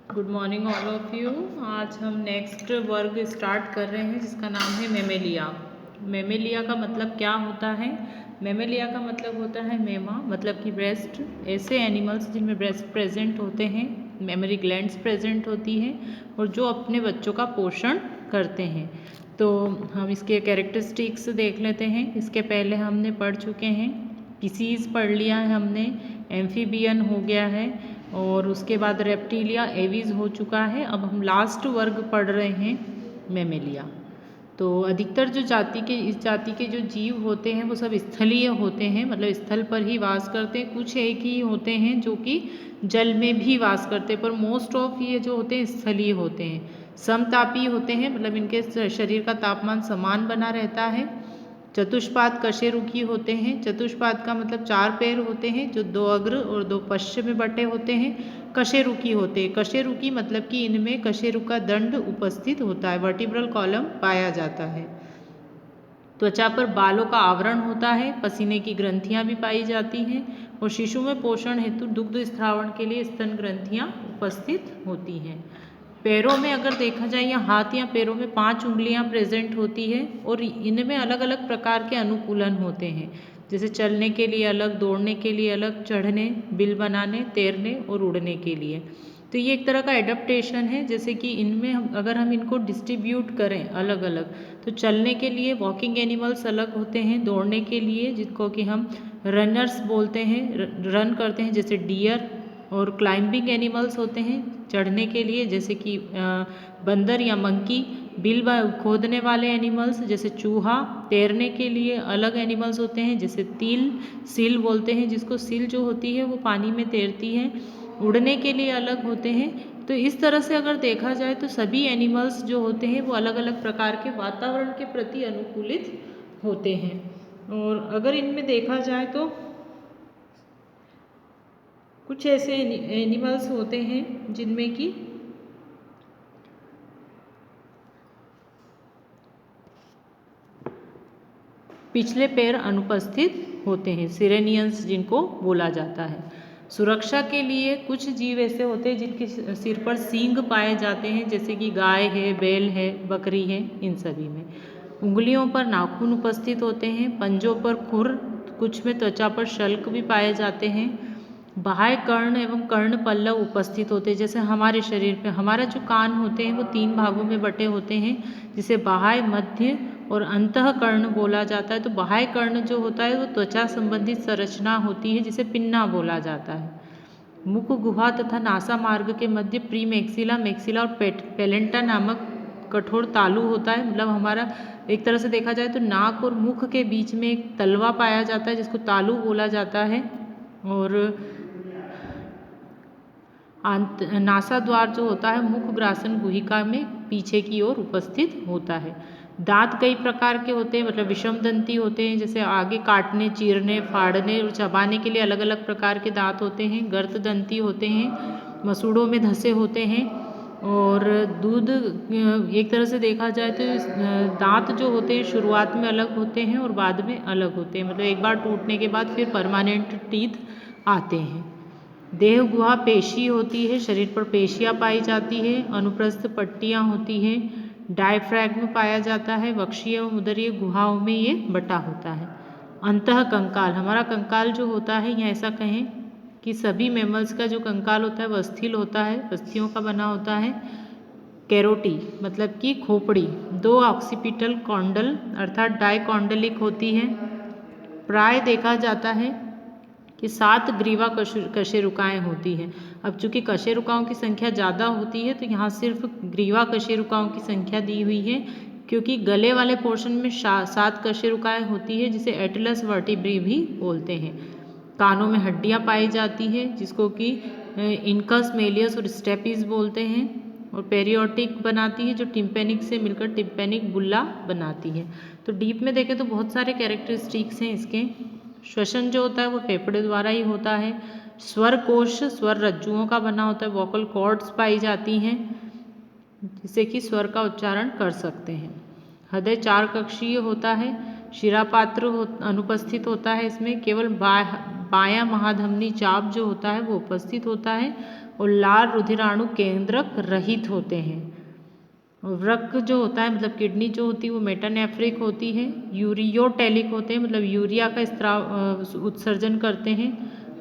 Good morning all of you. आज हम next वर्ग स्टार्ट कर रहे हैं जिसका नाम है मेमेलिया। मेमेलिया का मतलब क्या होता है? मेमेलिया का मतलब होता है मेमा मतलब कि ब्रेस्ट। ऐसे एनिमल्स जिनमें ब्रेस्ट प्रेजेंट होते हैं, मेमरी ग्लैंड्स प्रेजेंट होती हैं और जो अपने बच्चों का पोषण करते हैं। तो हम इसके कैरेक्टरिस्टिक्स देख लेते हैं। इसके पहले हमने पढ़ चुके हैं, स्पीसीज पढ़ लिया है हमने, एम्फीबियन हो गया है और उसके बाद रेप्टिलिया, एवीज हो चुका है। अब हम लास्ट वर्ग पढ़ रहे हैं मेमेलिया। तो अधिकतर जो इस जाति के जो जीव होते हैं वो सब स्थलीय होते हैं, मतलब स्थल पर ही वास करते हैं। कुछ एक ही होते हैं जो कि जल में भी वास करते हैं, पर मोस्ट ऑफ ये जो होते हैं स्थलीय होते हैं। समतापी होते हैं, मतलब इनके शरीर का तापमान समान बना रहता है। चतुष्पाद कशेरुकी होते हैं। चतुष्पाद का मतलब 4 पैर होते हैं जो 2 अग्र और 2 पश्च में बटे होते हैं। कशेरुकी होते हैं। कशेरुकी मतलब कि इनमें कशेरुक का दंड उपस्थित होता है, वर्टिब्रल कॉलम पाया जाता है। त्वचा पर बालों का आवरण होता है। पसीने की ग्रंथियां भी पाई जाती हैं और शिशु में पोषण हेतु दुग्ध स्त्रावण के लिए स्तन ग्रंथियां उपस्थित होती हैं। पैरों में अगर देखा जाए या हाथ या पैरों में 5 उंगलियां प्रेजेंट होती है और इनमें अलग अलग प्रकार के अनुकूलन होते हैं, जैसे चलने के लिए अलग, दौड़ने के लिए अलग, चढ़ने, बिल बनाने, तैरने और उड़ने के लिए। तो ये एक तरह का एडप्टेशन है। जैसे कि इनमें अगर हम इनको डिस्ट्रीब्यूट करें अलग अलग, तो चलने के लिए वॉकिंग एनिमल्स अलग होते हैं, दौड़ने के लिए जिनको कि हम रनर्स बोलते हैं, रन करते हैं जैसे डियर, और क्लाइंबिंग एनिमल्स होते हैं चढ़ने के लिए जैसे कि बंदर या मंकी, बिल खोदने वाले एनिमल्स जैसे चूहा, तैरने के लिए अलग एनिमल्स होते हैं जैसे सील बोलते हैं जिसको, सील जो होती है वो पानी में तैरती है। उड़ने के लिए अलग होते हैं। तो इस तरह से अगर देखा जाए तो सभी एनिमल्स जो होते हैं वो अलग अलग प्रकार के वातावरण के प्रति अनुकूलित होते हैं। और अगर इनमें देखा जाए तो कुछ ऐसे एनिमल्स होते हैं जिनमें कि पिछले पैर अनुपस्थित होते हैं, सिरेनियंस जिनको बोला जाता है। सुरक्षा के लिए कुछ जीव ऐसे होते हैं जिनके सिर पर सींग पाए जाते हैं, जैसे कि गाय है, बैल है, बकरी है, इन सभी में। उंगलियों पर नाखून उपस्थित होते हैं, पंजों पर खुर, कुछ में त्वचा पर शल्क भी पाए जाते हैं। बाह्य कर्ण एवं कर्ण पल्लव उपस्थित होते हैं, जैसे हमारे शरीर पे हमारा जो कान होते हैं वो 3 भागों में बटे होते हैं, जिसे बाह्य, मध्य और अंतः कर्ण बोला जाता है। तो बाह्य कर्ण जो होता है वो त्वचा संबंधित संरचना होती है जिसे पिन्ना बोला जाता है। मुख गुहा तथा नासा मार्ग के मध्य प्री मैक्सिला, मैक्सिला और पेलेंटा नामक कठोर तालु होता है। मतलब हमारा एक तरह से देखा जाए तो नाक और मुख के बीच में एक तलवा पाया जाता है जिसको तालु बोला जाता है। और नासा द्वार जो होता है मुख ग्रासन गुहिका में पीछे की ओर उपस्थित होता है। दांत कई प्रकार के होते हैं, मतलब विषम दंती होते हैं, जैसे आगे काटने, चीरने, फाड़ने और चबाने के लिए अलग अलग प्रकार के दांत होते हैं। गर्त दंती होते हैं, मसूड़ों में धसे होते हैं। और दूध, एक तरह से देखा जाए तो दांत जो होते हैं शुरुआत में अलग होते हैं और बाद में अलग होते हैं, मतलब एक बार टूटने के बाद फिर परमानेंट टीथ आते हैं। देह गुहा पेशी होती है, शरीर पर पेशियाँ पाई जाती है। अनुप्रस्थ पट्टियाँ होती हैं। डायफ्रैग्म पाया जाता है। वक्षीय एवं उदरीय गुहाओं में ये बटा होता है। अंतः कंकाल, हमारा कंकाल जो होता है, या ऐसा कहें कि सभी मैमल्स का जो कंकाल होता है वह अस्थिल होता है, अस्थियों का बना होता है। कैरोटी मतलब कि खोपड़ी 2 ऑक्सीपिटल कॉन्डल अर्थात डाइकॉन्डलिक होती है। प्राय देखा जाता है कि 7 ग्रीवा कशेरुकाएँ होती हैं। अब चूंकि कशेरुकाओं की संख्या ज़्यादा होती है तो यहाँ सिर्फ ग्रीवा कशेरुकाओं की संख्या दी हुई है, क्योंकि गले वाले पोर्शन में 7 कशेरुकाएँ होती है जिसे एटलस वर्टिब्री भी बोलते हैं। कानों में हड्डियाँ पाई जाती है जिसको कि इनकस, मेलियस और स्टेपिस बोलते हैं। और पेरियोटिक बनाती है जो टिम्पेनिक से मिलकर टिम्पेनिक बुल्ला बनाती है। तो डीप में देखें तो बहुत सारे कैरेक्टरिस्टिक्स हैं इसके। श्वसन जो होता है वो फेफड़े द्वारा ही होता है। स्वर कोश स्वर रज्जुओं का बना होता है। वोकल कॉर्ड्स पाई जाती हैं जिससे कि स्वर का उच्चारण कर सकते हैं। हृदय 4 कक्षीय होता है। शिरापात्र अनुपस्थित होता है इसमें। केवल बायां महाधमनी चाप जो होता है वो उपस्थित होता है और लाल रुधिराणु केंद्रक रहित होते हैं। वृक्क जो होता है मतलब किडनी जो होती है वो मेटानेफ्रिक होती है। यूरियोटेलिक होते हैं मतलब यूरिया का स्त्राव उत्सर्जन करते हैं।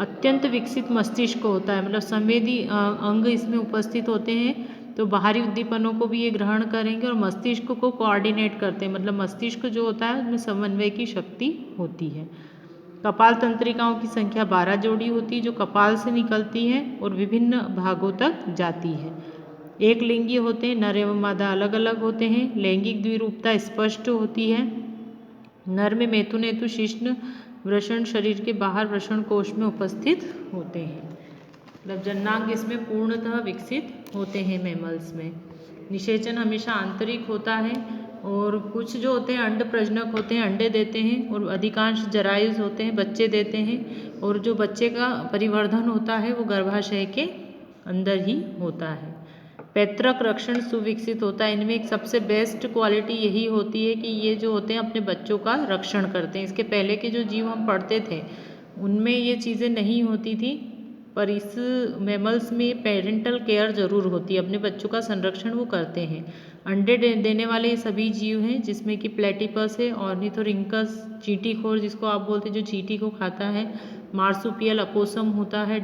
अत्यंत विकसित मस्तिष्क होता है मतलब संवेदी अंग इसमें उपस्थित होते हैं, तो बाहरी उद्दीपनों को भी ये ग्रहण करेंगे और मस्तिष्क को कोऑर्डिनेट करते हैं मतलब मस्तिष्क जो होता है उसमें समन्वय की शक्ति होती है। कपाल तंत्रिकाओं की संख्या 12 जोड़ी होती है जो कपाल से निकलती है और विभिन्न भागों तक जाती है। एक लिंगी होते हैं, नर एवं मादा अलग अलग होते हैं। लैंगिक द्विरूपता स्पष्ट होती है। नर में मेथुनेतु शिश्न वृषण शरीर के बाहर वृषण कोश में उपस्थित होते हैं मतलब जननांग इसमें पूर्णतः विकसित होते हैं मैमल्स में। निषेचन हमेशा आंतरिक होता है और कुछ जो होते हैं अंड प्रजनक होते हैं, अंडे देते हैं और अधिकांश जरायुज होते हैं, बच्चे देते हैं और जो बच्चे का परिवर्धन होता है वो गर्भाशय के अंदर ही होता है। पैतृक रक्षण सुविकसित होता है। इनमें एक सबसे बेस्ट क्वालिटी यही होती है कि ये जो होते हैं अपने बच्चों का रक्षण करते हैं। इसके पहले के जो जीव हम पढ़ते थे उनमें ये चीज़ें नहीं होती थी, पर इस मैमल्स में पेरेंटल केयर जरूर होती है, अपने बच्चों का संरक्षण वो करते हैं। अंडे देने वाले ये सभी जीव हैं जिसमें कि प्लेटिपस है, ऑर्निथोरिंकस, चींटीखोर जिसको आप बोलते हैं जो चींटी को खाता है, मार्सुपियल अपोसम होता है,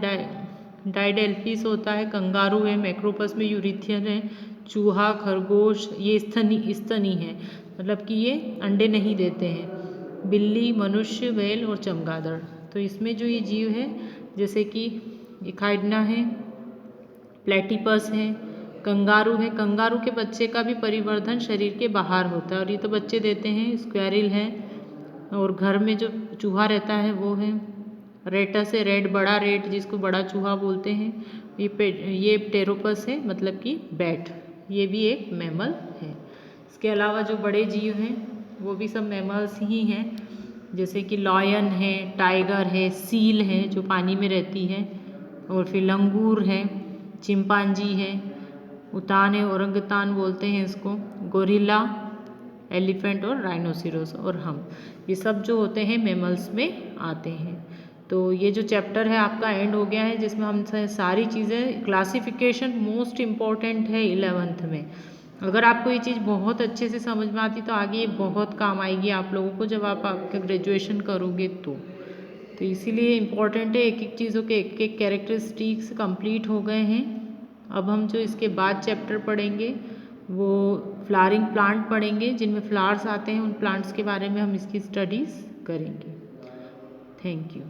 डाइडेल्फिस होता है, कंगारू है, मैक्रोपस में यूरिथियन है, चूहा, खरगोश ये स्तनी है मतलब कि ये अंडे नहीं देते हैं। बिल्ली, मनुष्य, व्हेल और चमगादड़। तो इसमें जो ये जीव है जैसे कि इकाइडना है, प्लेटिपस है, कंगारू है। कंगारू के बच्चे का भी परिवर्धन शरीर के बाहर होता है और ये तो बच्चे देते हैं। स्क्वेरिल है और घर में जो चूहा रहता है वो है। रेटस है, रेड बड़ा रेट जिसको बड़ा चूहा बोलते हैं। ये प्टेरोपस है मतलब कि बैट, ये भी एक मैमल है। इसके अलावा जो बड़े जीव हैं वो भी सब मैमल्स ही हैं जैसे कि लॉयन है, टाइगर है, सील है जो पानी में रहती है और फिर लंगूर है, चिंपांजी है, उतान है, ओरंगतान बोलते हैं इसको, गोरिल्ला, एलिफेंट और राइनोसिरोस और हम, ये सब जो होते हैं मैमल्स में आते हैं। तो ये जो चैप्टर है आपका एंड हो गया है जिसमें हम सारी चीज़ें, क्लासिफिकेशन मोस्ट इम्पॉर्टेंट है 11th में। अगर आपको ये चीज़ बहुत अच्छे से समझ में आती तो आगे ये बहुत काम आएगी आप लोगों को जब आप आपका ग्रेजुएशन करोगे तो इसीलिए इम्पॉर्टेंट है। एक एक चीज़ों के एक एक कैरेक्टरिस्टिक्स कंप्लीट हो गए हैं। अब हम जो इसके बाद चैप्टर पढ़ेंगे वो फ्लावरिंग प्लांट पढ़ेंगे जिनमें फ्लावर्स आते हैं, उन प्लांट्स के बारे में हम इसकी स्टडीज़ करेंगे। Thank you.